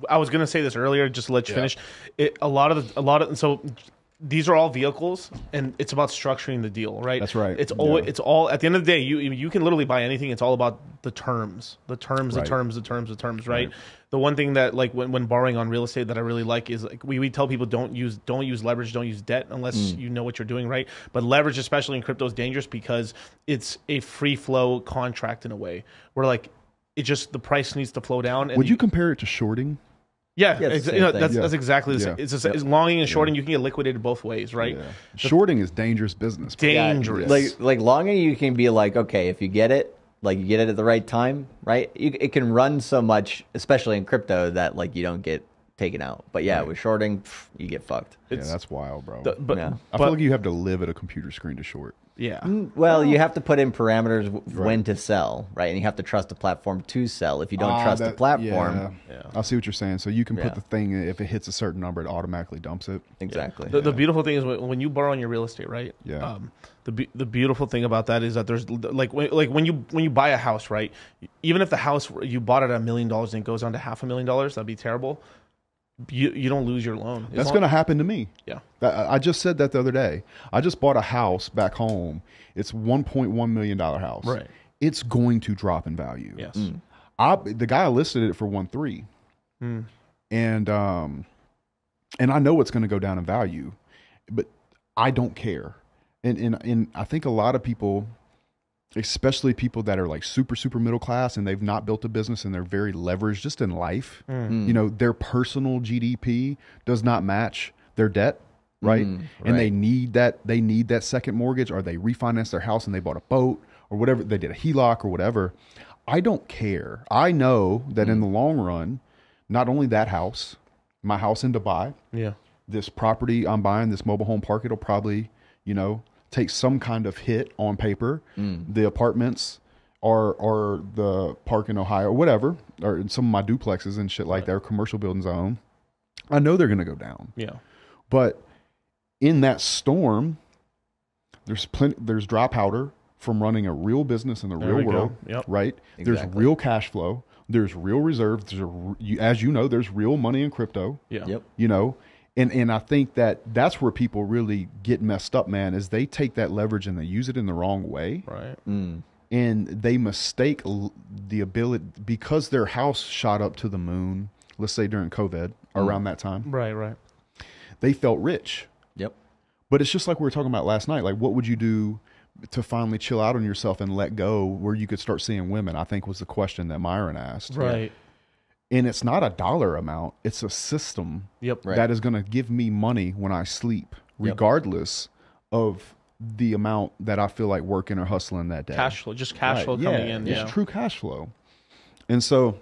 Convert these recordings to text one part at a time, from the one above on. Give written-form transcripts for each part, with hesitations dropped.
I was gonna say this earlier, just to let you finish. So these are all vehicles, and it's about structuring the deal, right? That's right. It's all at the end of the day. You can literally buy anything. It's all about the terms, right? The one thing that like when borrowing on real estate that I really like is like we tell people don't use leverage, don't use debt unless you know what you're doing, right? But leverage, especially in crypto, is dangerous because it's a free flow contract in a way where like it just the price needs to flow down. And Would you compare it to shorting? Yeah, that's exactly the same. Yeah. It's longing and shorting. You can get liquidated both ways, right? Yeah. Shorting is dangerous business. Dangerous. Like longing, you can be like, okay, if you get it, like you get it at the right time, right? It can run so much, especially in crypto, that like you don't get taken out. But yeah, with shorting, you get fucked. Yeah, that's wild, bro. I feel like you have to live at a computer screen to short. Yeah. Well, you have to put in parameters when to sell, right? And you have to trust the platform to sell. If you don't trust the platform, I see what you're saying. So you can put the thing, if it hits a certain number, it automatically dumps it. Exactly. The beautiful thing is when you borrow on your real estate, right? Yeah. The beautiful thing about that is that there's like when you buy a house, right? Even if the house you bought it at $1 million and it goes down to $500,000, that'd be terrible. You don't lose your loan. That's going to happen to me. Yeah. I just said that the other day. I just bought a house back home. It's $1.1 million house. Right. It's going to drop in value. Yes. The guy listed it for 1.3. And I know it's going to go down in value, but I don't care. And I think a lot of people, especially people that are like super middle class and they've not built a business and they're very leveraged just in life, you know, their personal GDP does not match their debt, right? And they need that second mortgage, or they refinance their house and they bought a boat or whatever, they did a HELOC or whatever. I don't care. I know that in the long run, not only that house, my house in Dubai, this property I'm buying, this mobile home park, it'll probably, you know, take some kind of hit on paper. The apartments or the park in Ohio or whatever, or in some of my duplexes and shit like that, commercial buildings I own, I know they're going to go down. Yeah. But in that storm, there's dry powder from running a real business in the real world, right? Exactly. There's real cash flow. There's real reserves. As you know, there's real money in crypto. Yeah. You know, and I think that's where people really get messed up, man, is they take that leverage and they use it in the wrong way. Right. And they mistake the ability, because their house shot up to the moon, let's say during COVID, around that time. Right. They felt rich. Yep. But it's just like we were talking about last night. Like, what would you do to finally chill out on yourself and let go where you could start seeing women? I think was the question that Myron asked. Right. And it's not a dollar amount. It's a system that is going to give me money when I sleep, regardless of the amount that I feel like working or hustling that day. Cash flow, just cash flow coming in. It's true cash flow. And so,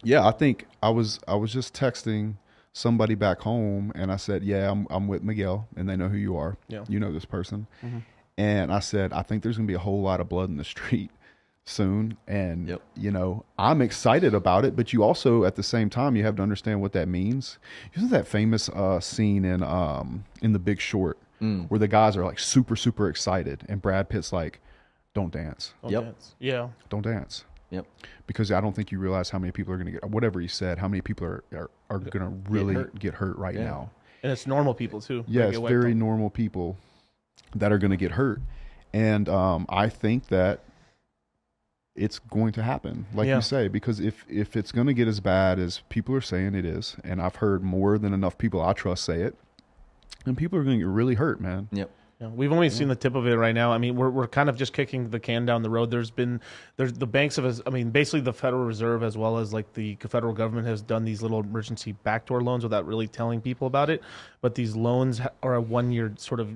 I think I was just texting somebody back home, and I said, I'm with Miguel, and they know who you are. Yeah. You know this person. And I said, I think there's going to be a whole lot of blood in the street soon, and you know, I'm excited about it, but you also at the same time you have to understand what that means. You know that famous scene in The Big Short where the guys are like super excited and Brad Pitt's like, don't dance. Don't dance. Don't dance. Because I don't think you realize how many people are going to get, whatever he said, how many people are going to really get hurt right now. And it's normal people too. Yeah, it's very normal people that are going to get hurt. And I think that it's going to happen, like you say, because if it's going to get as bad as people are saying it is, and I've heard more than enough people I trust say it, then people are going to get really hurt, man. Yeah, we've only seen the tip of it right now. I mean, we're kind of just kicking the can down the road. There's the banks basically the Federal Reserve as well as like the federal government has done these little emergency backdoor loans without really telling people about it. But these loans are a 1-year sort of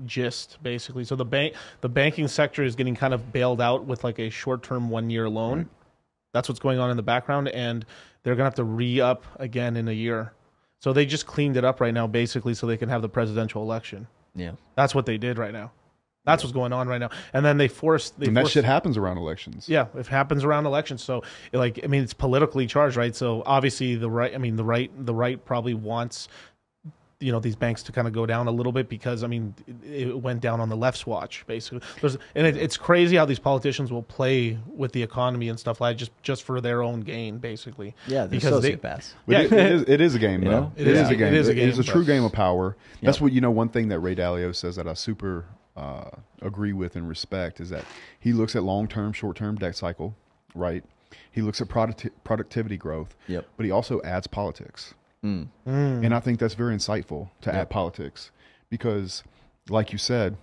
gist, basically. So the banking sector is getting kind of bailed out with like a short-term 1-year loan. Right. That's what's going on in the background, and they're gonna have to re-up again in a year. So they just cleaned it up right now, basically, so they can have the presidential election. Yeah, that's what they did right now. That's what's going on right now. And then that shit happens around elections. Yeah, it happens around elections. So, like, I mean, it's politically charged, right? So obviously, the right probably wants these banks to kind of go down a little bit because I mean it went down on the left's watch basically. It's crazy how these politicians will play with the economy and stuff like just for their own gain basically. Yeah, they're because sociopaths. But it is a game, though. know? It is a game. It is a game, It's a true but- game of power. That's what, one thing that Ray Dalio says that I super agree with and respect is that he looks at long-term, short-term debt cycle, right? He looks at productivity growth, Yep. but he also adds politics. And I think that's very insightful to add politics because, like you said,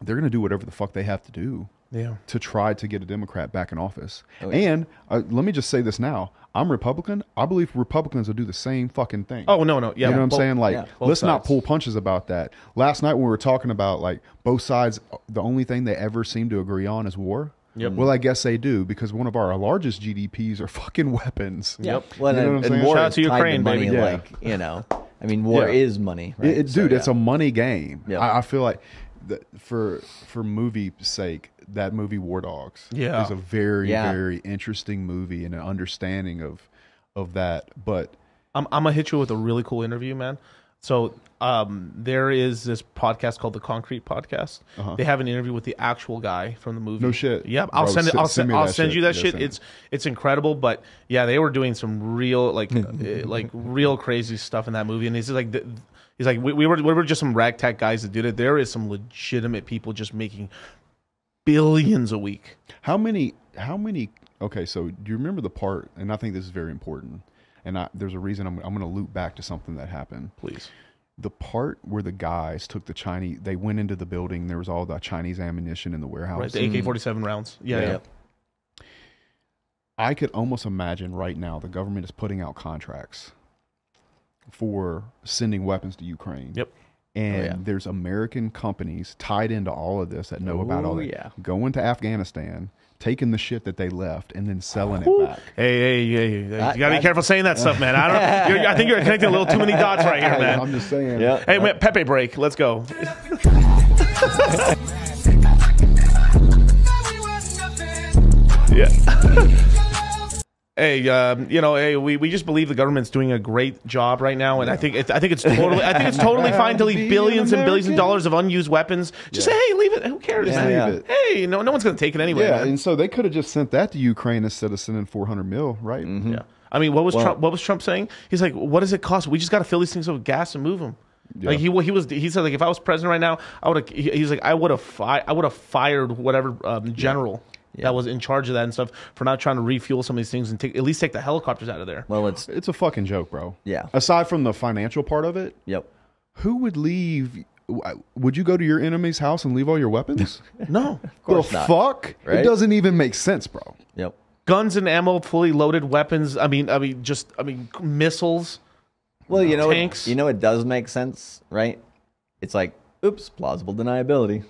they're going to do whatever the fuck they have to do Yeah. to try to get a Democrat back in office. Oh, yeah. And let me just say this now. I'm Republican. I believe Republicans will do the same fucking thing. Oh no, yeah. You know what I'm both- saying? Like, yeah, both let's not sides. pull punches about that. Last night when we were talking about like both sides, the only thing they ever seem to agree on is war. Yep. Well, I guess they do because one of our largest GDPs are fucking weapons. Yeah. Yep. Well, You know what I'm and saying? war Shout out is to tied Ukraine, money, baby. Yeah. like, I mean, war Yeah. is money, right? Dude, So, it's a money game. Yep. I feel like for movie sake, that movie War Dogs Yeah. is a very, Yeah. very interesting movie and an understanding of that. But I'm gonna hit you with a really cool interview, man. So there is this podcast called the Concrete Podcast. They have an interview with the actual guy from the movie. No shit. Yep, I'll Bro, send it. send- I'll send me I'll that send shit. you that Yeah, shit. send it. It's incredible. But yeah, they were doing some real like real crazy stuff in that movie. And he's like, we were just some ragtag guys that did it. There is some legitimate people just making billions a week. how many? Okay, so do you remember the part? And I think this is very important. And there's a reason I'm going to loop back to something that happened. Please. The part where the guys took the Chinese, they went into the building. There was all the Chinese ammunition in the warehouse. Right, the AK-47 rounds. Yeah, Yeah. yeah. Yep. I could almost imagine right now the government is putting out contracts for sending weapons to Ukraine. Yep. And yeah. there's American companies tied into all of this that know about all Oh, that. yeah. Going to Afghanistan, taking the shit that they left, and then selling it back. Hey, you gotta be I- careful saying that stuff, man. I think you're connecting a little too many dots right here, man. I'm just saying. Yeah. Hey, man, Pepe break. Let's go. Yeah. Hey, hey, we just believe the government's doing a great job right now, and I think it's totally fine to leave billions and billions of dollars of unused weapons. Just say, hey, leave it. Who cares? Just man? leave yeah. it. Hey, no one's gonna take it anyway. Yeah, man. and so they could have just sent that to Ukraine instead of sending 400 mil, right? Yeah. I mean, what was Trump saying? He's like, what does it cost? We just got to fill these things up with gas and move them. Yeah. Like he said, like if I was president right now, I would have. He's like, I would have fired whatever general that was in charge of that and stuff for not trying to refuel some of these things and at least take the helicopters out of there. Well, it's It's a fucking joke, bro. Yeah. Aside from the financial part of it, yep. who would leave? Would you go to your enemy's house and leave all your weapons? No, The course not. fuck? Right? It doesn't even make sense, bro. Yep. guns and ammo, fully loaded weapons. I mean, missiles. Well, Tanks. it does make sense, right? It's like, oops, plausible deniability.